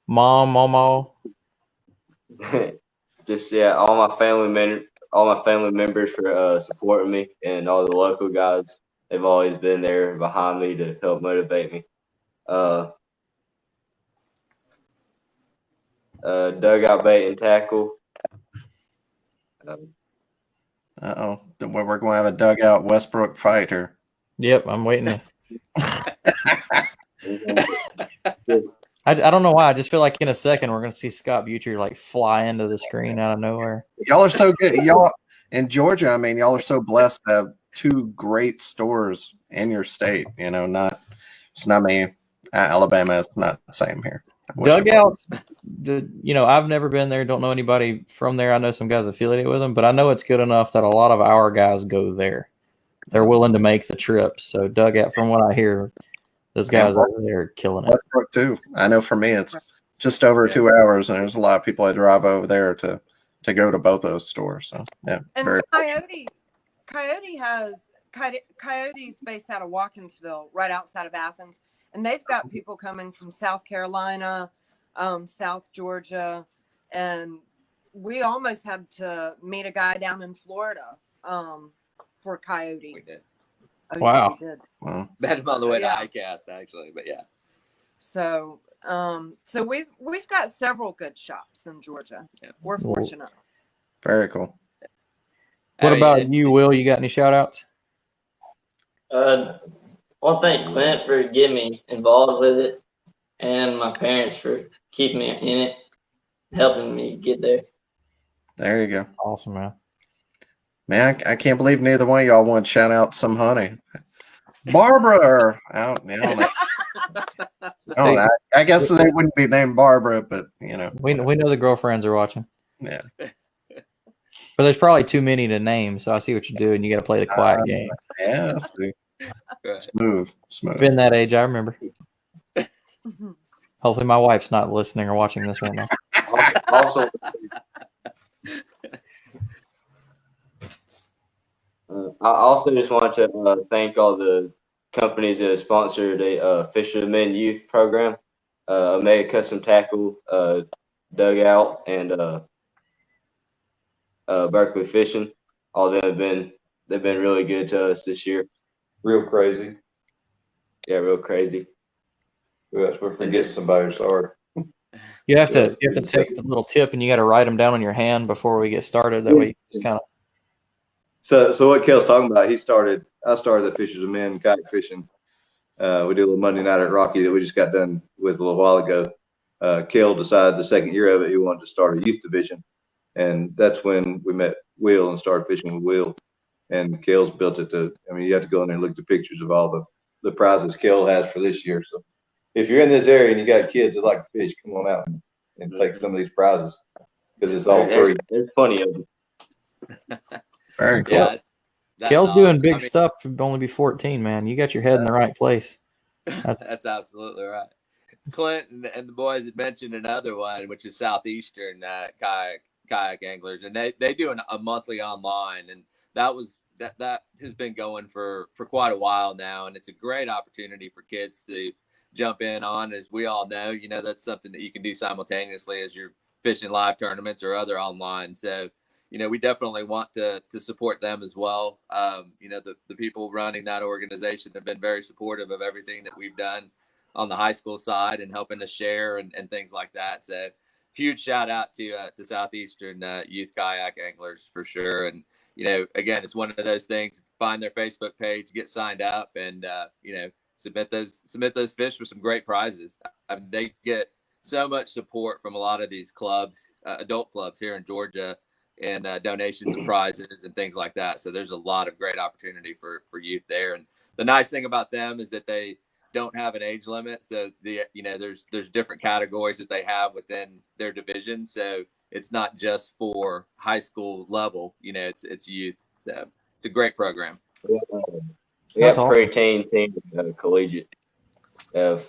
Mom, Momo. Just all my family members for supporting me, and all the local guys. They've always been there behind me to help motivate me. Dugout bait and tackle. Uh-oh. We're going to have a dugout Westbrook fight here. Yep, I'm waiting. I don't know why. I just feel like in a second we're going to see Scott Butcher like fly into the screen out of nowhere. Y'all are so good. Y'all in Georgia, I mean, y'all are so blessed to have two great stores in your state. You know, it's not me. Alabama, it's not the same here. Dugouts, I've never been there. Don't know anybody from there. I know some guys affiliated with them, but I know it's good enough that a lot of our guys go there. They're willing to make the trip. So dugout, from what I hear, those guys over there are killing it. Westbrook too. I know for me, it's just over 2 hours, and there's a lot of people that drive over there to go to both those stores. So yeah, and Coyote's based out of Watkinsville, right outside of Athens, and they've got people coming from South Carolina, South Georgia, and we almost had to meet a guy down in Florida for Coyote. We did. Oh, wow. Yeah, we did. Wow. Met him on the way to ICAST, actually, but yeah. So, so we've got several good shops in Georgia. Yeah. We're fortunate. Very cool. What about you, Will? You got any shout outs? I want to thank Clint for getting me involved with it, and my parents for keeping me in it, helping me get there. There you go. Awesome, man. Man, I can't believe neither one of y'all want to shout out some honey. Barbara. I guess they wouldn't be named Barbara, but we know the girlfriends are watching. Yeah. But there's probably too many to name, so I see what you're doing. You got to play the quiet game. Yeah, smooth. Been that age, I remember. Hopefully, my wife's not listening or watching this right now. Also, I also just want to thank all the companies that sponsor the Fisherman Youth Program, Omega Custom Tackle, Dugout, and Berkeley Fishing. All of them they've been really good to us this year. Real crazy. Yeah, real crazy. That's where forget somebody. Sorry. You have to take the little tip, and you got to write them down on your hand before we get started. That way, you just kind of. So what Cael's talking about, I started the Fishers of Men kayak fishing. We did a little Monday night at Rocky that we just got done with a little while ago. Cael decided the second year of it, he wanted to start a youth division. And that's when we met Will and started fishing with Will. And Cael's built it you have to go in there and look at the pictures of all the prizes Cael has for this year. So if you're in this area and you got kids that like to fish, come on out and take some of these prizes because it's all free. There's plenty of them. Very cool. Yeah, Cael's doing big stuff to only be 14, man. You got your head in the right place. That's absolutely right. Clint and the boys had mentioned another one, which is Southeastern kayak anglers, and they do a monthly online, and that has been going for quite a while now, and it's a great opportunity for kids to jump in on. As we all know, that's something that you can do simultaneously as you're fishing live tournaments or other online. So we definitely want to support them as well. The people running that organization have been very supportive of everything that we've done on the high school side and helping us share and things like that. So huge shout out to Southeastern youth kayak anglers for sure. And, again, it's one of those things, find their Facebook page, get signed up and, submit those fish for some great prizes. They get so much support from a lot of these clubs, adult clubs here in Georgia, and donations of prizes and things like that. So there's a lot of great opportunity for youth there. And the nice thing about them is that they don't have an age limit. So there's different categories that they have within their division. So it's not just for high school level, it's youth. So it's a great program. We have pre-teen, teen, collegiate of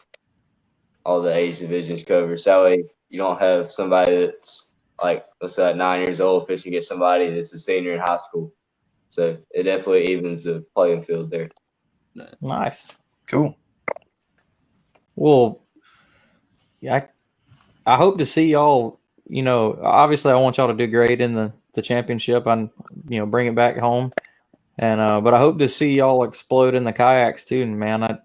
all the age divisions covered. So that way you don't have somebody that's like, let's say 9 years old fishing, get somebody that's a senior in high school. So it definitely evens the playing field there. Nice. Cool. Well, yeah, I hope to see y'all. You know, obviously, I want y'all to do great in the championship and bring it back home. And but I hope to see y'all explode in the kayaks too. And man,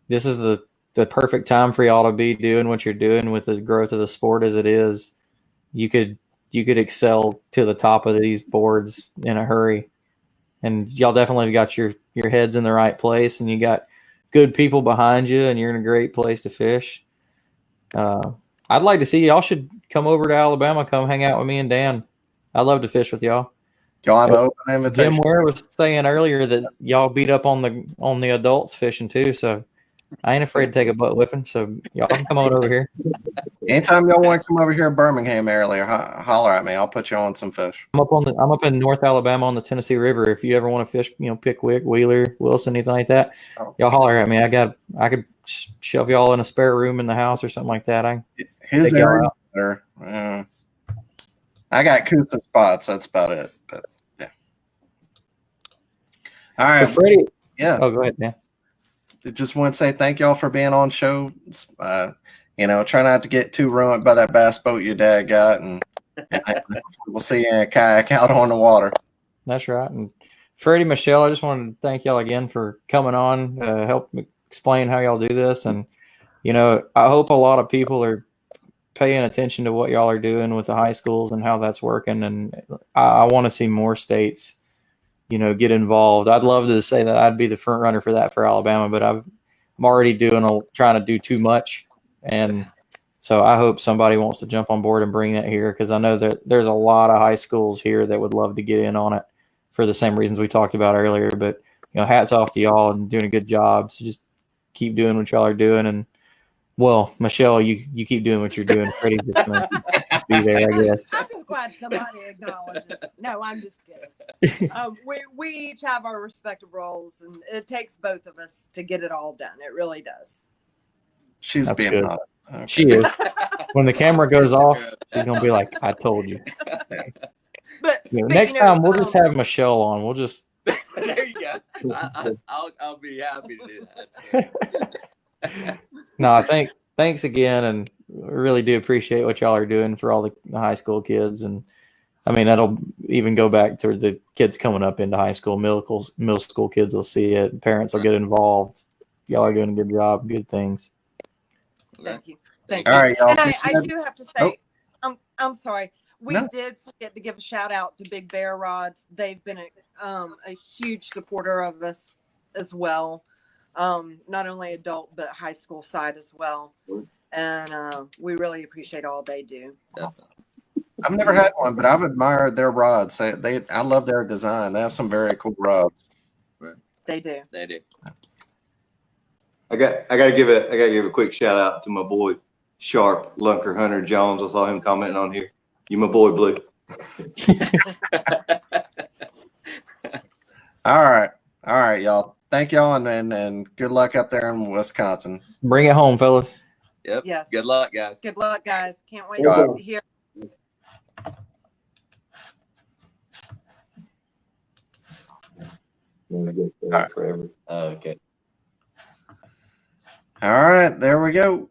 this is the perfect time for y'all to be doing what you're doing with the growth of the sport as it is. You could excel to the top of these boards in a hurry. And y'all definitely got your heads in the right place, and you got good people behind you, and you're in a great place to fish. I'd like to see y'all should come over to Alabama, come hang out with me and Dan. I'd love to fish with y'all. Y'all have an open invitation. Jim Ware was saying earlier that y'all beat up on the adults fishing too, so I ain't afraid to take a butt whipping. So y'all can come on over here. Anytime y'all want to come over here in Birmingham area, holler at me. I'll put you on some fish. I'm up in North Alabama on the Tennessee River. If you ever want to fish, Pickwick, Wheeler, Wilson, anything like that, y'all holler at me. I could shove y'all in a spare room in the house or something like that. His area, I got Coosa spots. That's about it. But yeah. All right, so Freddie. Yeah. Oh, go ahead, man. Just want to say thank y'all for being on show. Try not to get too ruined by that bass boat your dad got, and we'll see you in a kayak out on the water. That's right. And Freddie, Michelle, I just wanted to thank y'all again for coming on, help explain how y'all do this. And, I hope a lot of people are paying attention to what y'all are doing with the high schools and how that's working. And I want to see more states, get involved. I'd love to say that I'd be the front runner for that for Alabama, but I'm already trying to do too much. And so I hope somebody wants to jump on board and bring that here, because I know that there's a lot of high schools here that would love to get in on it for the same reasons we talked about earlier. But, hats off to y'all and doing a good job. So just keep doing what y'all are doing. And, well, Michelle, you keep doing what you're doing. Freddie's just going to be there, I guess. I'm just glad somebody acknowledges. No, I'm just kidding. We each have our respective roles, and it takes both of us to get it all done. It really does. She's That's being good. honest. Okay. She is. When the camera goes off, she's going to be like, I told you. But next time, we'll just have Michelle on. We'll just. There you go. I'll be happy to do that. No, thanks again, and really do appreciate what y'all are doing for all the high school kids. And I mean, that'll even go back to the kids coming up into high school. Middle school kids will see it. Parents will get involved. Y'all are doing a good job. Good things. Thank you. Thank you. All right, y'all. And I do have to say, I'm sorry. We did forget to give a shout out to Big Bear Rods. They've been a huge supporter of us as well. Not only adult, but high school side as well. And we really appreciate all they do. I've never had one, but I've admired their rods. I love their design. They have some very cool rods. They do. They do. I gotta give a quick shout out to my boy Sharp Lunker Hunter Jones. I saw him commenting on here. You my boy Blue. All right, y'all. Thank y'all, and good luck up there in Wisconsin. Bring it home, fellas. Yep. Yes. Good luck, guys. Good luck, guys. Can't wait to hear. Forever. Okay. All right, there we go.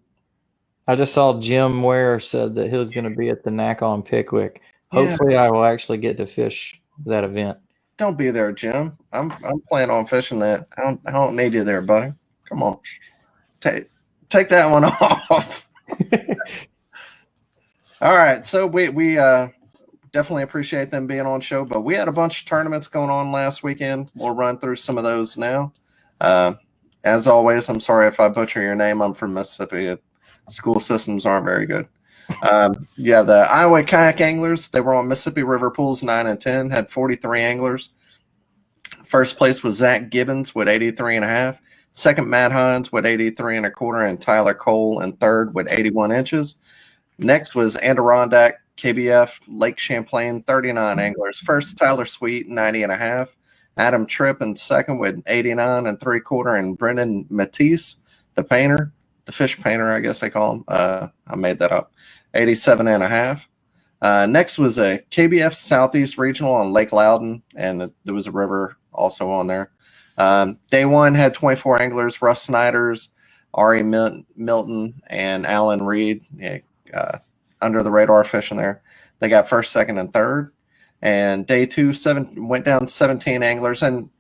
I just saw Jim Ware said that he was going to be at the NAC on Pickwick. Hopefully, I will actually get to fish that event. Don't be there, Jim. I'm planning on fishing that. I don't need you there, buddy. Come on, take that one off. All right, so we definitely appreciate them being on show, but we had a bunch of tournaments going on last weekend. We'll run through some of those now. As always, I'm sorry if I butcher your name. I'm from Mississippi. School systems aren't very good. The Iowa Kayak Anglers, they were on Mississippi River Pools 9 and 10, had 43 anglers. First place was Zach Gibbons with 83.5. Second, Matt Hines with 83.25, and Tyler Cole in third with 81 inches. Next was Adirondack KBF Lake Champlain, 39 anglers. First, Tyler Sweet, 90.5. Adam Tripp in second with 89.75, and Brendan Matisse, the painter, the fish painter, I guess they call him. I made that up. 87.5. Next was a KBF Southeast Regional on Lake Loudon, and there was a river also on there. Day one had 24 anglers: Russ Snyder's, Ari Milton, and Alan Reed. Under the radar fishing there. They got first, second, and third. And day two, went down 17 anglers. And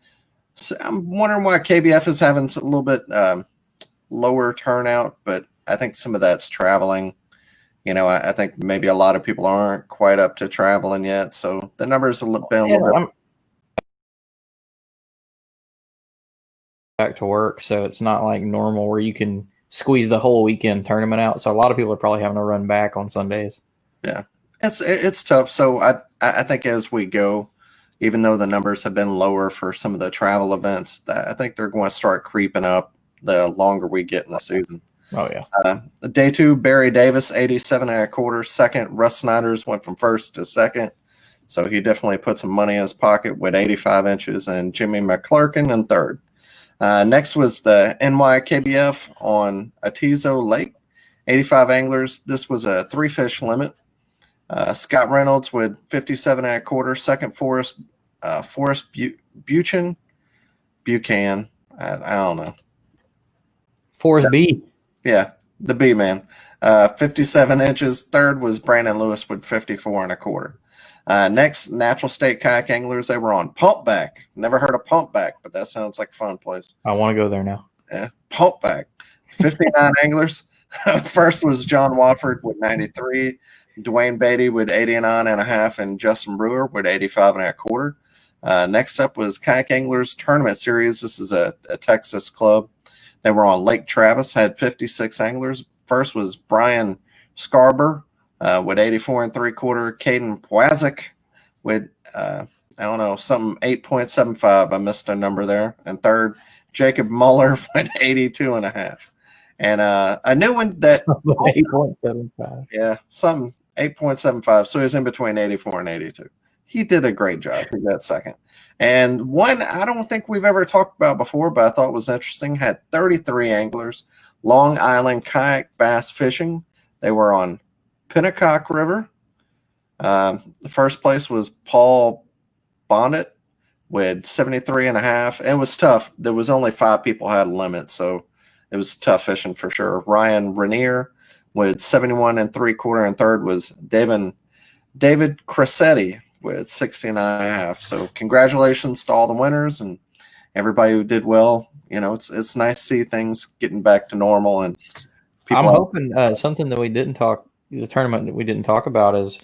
so I'm wondering why KBF is having a little bit lower turnout, but I think some of that's traveling. I think maybe a lot of people aren't quite up to traveling yet, so the numbers have been a little bit. Back to work, so it's not like normal where you can squeeze the whole weekend tournament out. So a lot of people are probably having to run back on Sundays. Yeah, it's tough. So I think as we go, even though the numbers have been lower for some of the travel events, I think they're going to start creeping up the longer we get in the season. Oh, yeah. Day two, Barry Davis, 87 and a quarter. Second, Russ Snyder's went from first to second. So he definitely put some money in his pocket with 85 inches. And Jimmy McClurkin in third. Next was the NYKBF on Atizo Lake, 85 anglers. This was a 3-fish limit. Scott Reynolds with 57 and a quarter. Second, Forrest Buchan. I don't know. Forrest B. Yeah, the B man. 57 inches. Third was Brandon Lewis with 54 and a quarter. Next, Natural State Kayak Anglers. They were on Pumpback. Never heard of Pumpback, but that sounds like a fun place. I want to go there now. Yeah, Pumpback. 59 anglers. First was John Watford with 93. Dwayne Beatty with 89 and a half, and Justin Brewer with 85 and a quarter. Next up was Kayak Anglers Tournament Series. This is a Texas club. They were on Lake Travis, had 56 anglers. First was Brian Scarber with 84 and 3/4. Caden Pwazik with, something 8.75. I missed a number there. And third, Jacob Muller with 82 and a half. And a new one that 8.75. Yeah, something 8.75. So he was in between 84 and 82. He did a great job. He got second. And one I don't think we've ever talked about before, but I thought was interesting, had 33 anglers. Long Island Kayak Bass Fishing. They were on Pinnacock River. The first place was Paul Bonnet with 73 and a half. It was tough. There was only 5 people had a limit, so it was tough fishing for sure. Ryan Rainier with 71 and 3/4, and third was David Cressetti with 69 and a half. So congratulations to all the winners and everybody who did well. It's nice to see things getting back to normal. And I'm hoping something that the tournament that we didn't talk about is,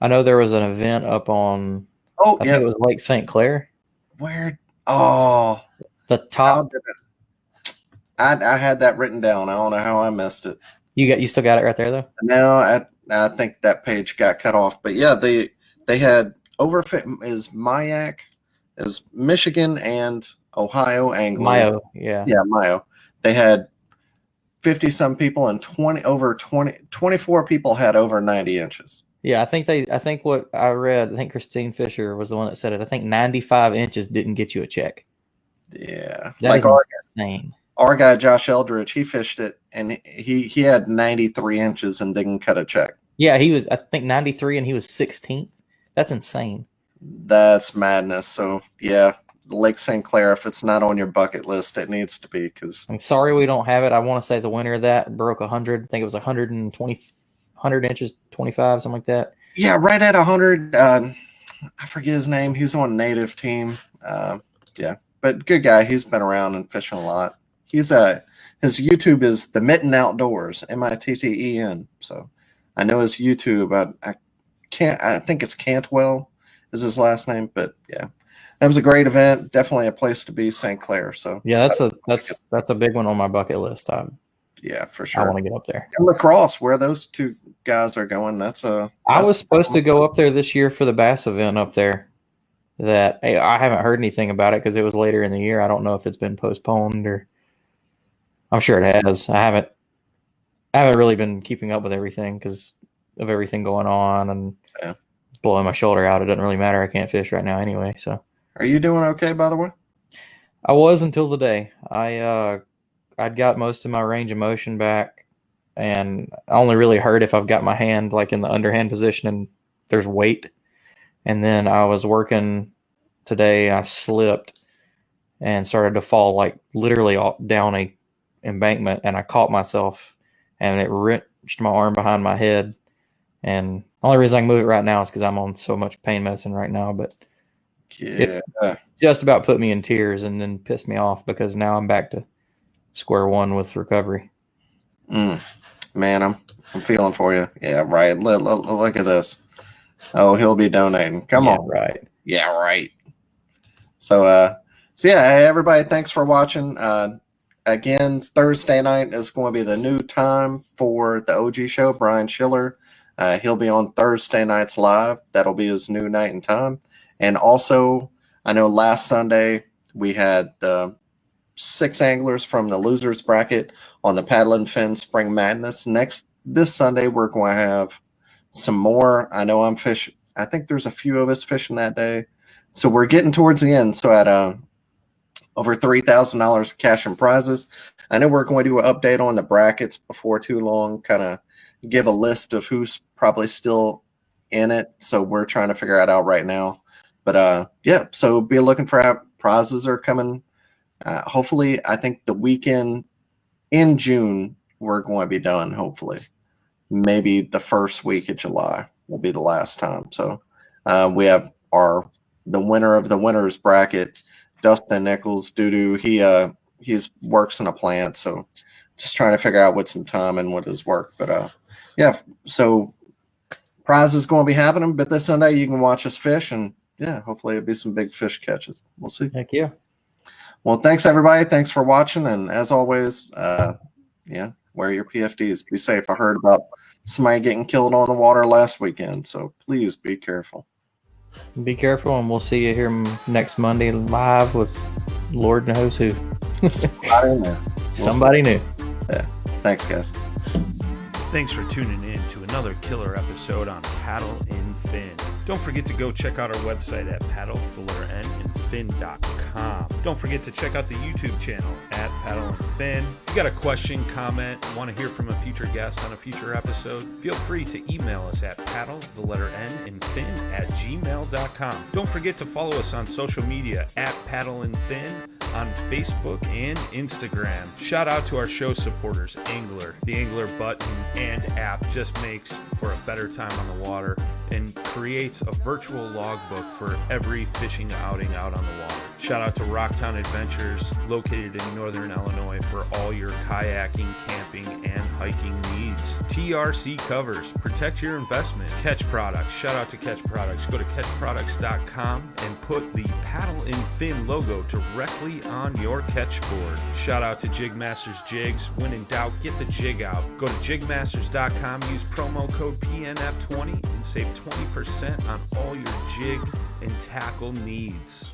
I know there was an event up on, I think it was Lake St. Clair. Where? Oh, the top. I had that written down. I don't know how I missed it. You still got it right there though? No, I think that page got cut off. But yeah, they had overfit is Mayak, is Michigan and Ohio anglers. Mayo, yeah. Yeah, Mayo. They had 50 some people and 24 people had over 90 inches. Yeah, I think what I read, I think Christine Fisher was the one that said it. I think 95 inches didn't get you a check. Yeah. That is insane. Our guy Josh Eldridge, he fished it and he had 93 inches and didn't cut a check. Yeah, he was, I think, 93 and he was 16th. That's insane. That's madness. So yeah, Lake St. Clair, if it's not on your bucket list, it needs to be. Because I'm sorry we don't have it. I want to say the winner of that broke 100. I think it was 100 inches, 25, something like that. Yeah, right at 100. I forget his name. He's on native team. Yeah, but good guy. He's been around and fishing a lot. His YouTube is The Mitten Outdoors, MITTEN. So I know his YouTube. I think it's Cantwell is his last name, but yeah, that was a great event. Definitely a place to be, St. Clair. So yeah, that's a big one on my bucket list. Yeah, for sure. I want to get up there. And lacrosse, where those two guys are going, I was supposed to go up there this year for the bass event up there. That I haven't heard anything about it because it was later in the year. I don't know if it's been postponed or. I'm sure it has. I haven't really been keeping up with everything because of everything going on and blowing my shoulder out. It doesn't really matter. I can't fish right now anyway. So, are you doing okay, by the way? I was until today. I'd got most of my range of motion back, and I only really hurt if I've got my hand like in the underhand position and there's weight. And then I was working today, I slipped and started to fall like literally down a embankment, and I caught myself and it wrenched my arm behind my head. And the only reason I can move it right now is because I'm on so much pain medicine right now, but it just about put me in tears and then pissed me off because now I'm back to square one with recovery. Man, I'm feeling for you. Yeah, right. Look at this. Oh, he'll be donating. Come on. Right. Yeah, right. So yeah, hey, everybody, thanks for watching. Again, Thursday night is going to be the new time for the OG show. Brian Schiller, he'll be on Thursday nights live. That'll be his new night and time. And also, I know last Sunday we had the 6 anglers from the losers bracket on the Paddle and Fin Spring Madness. This Sunday we're going to have some more. I know I'm fishing. I think there's a few of us fishing that day. So we're getting towards the end. So at over $3,000 cash and prizes. I know we're going to do an update on the brackets before too long, kind of give a list of who's probably still in it. So we're trying to figure that out right now. But yeah, so be looking for prizes are coming. Hopefully, I think the weekend in June, we're going to be done, hopefully. Maybe the first week of July will be the last time. So we have the winner of the winners bracket, Dustin Nichols, he's works in a plant, so just trying to figure out what some time and what his work. But yeah, so prizes going to be happening. But this Sunday you can watch us fish, and yeah, hopefully it'll be some big fish catches. We'll see. Heck yeah. Well, thanks everybody. Thanks for watching, and as always, yeah, wear your PFDs. Be safe. I heard about somebody getting killed on the water last weekend, so please be careful. Be careful, and we'll see you here next Monday live with Lord knows who. Somebody new. Yeah. Thanks, guys. Thanks for tuning in to another killer episode on Paddle and Fin. Don't forget to go check out our website at paddle_and_fin.com. Don't forget to check out the YouTube channel at Paddle and Fin. If you got a question, comment, want to hear from a future guest on a future episode, feel free to email us at paddle_and_fin@gmail.com. Don't forget to follow us on social media at Paddle and Fin on Facebook and Instagram. Shout out to our show supporters, Angler. The Angler button and app just makes for a better time on the water and creates a virtual logbook for every fishing outing out on the water. Shout out to Rocktown Adventures, located in Northern Illinois, for all your kayaking, camping, and hiking needs. TRC Covers, protect your investment. Ketch Products, shout out to Ketch Products. Go to ketchproducts.com and put the Paddle and Fin logo directly on your catch board. Shout out to JigMasters Jigs. When in doubt, get the jig out. Go to JigMasters.com, use promo code PNF20 and save 20% on all your jig and tackle needs.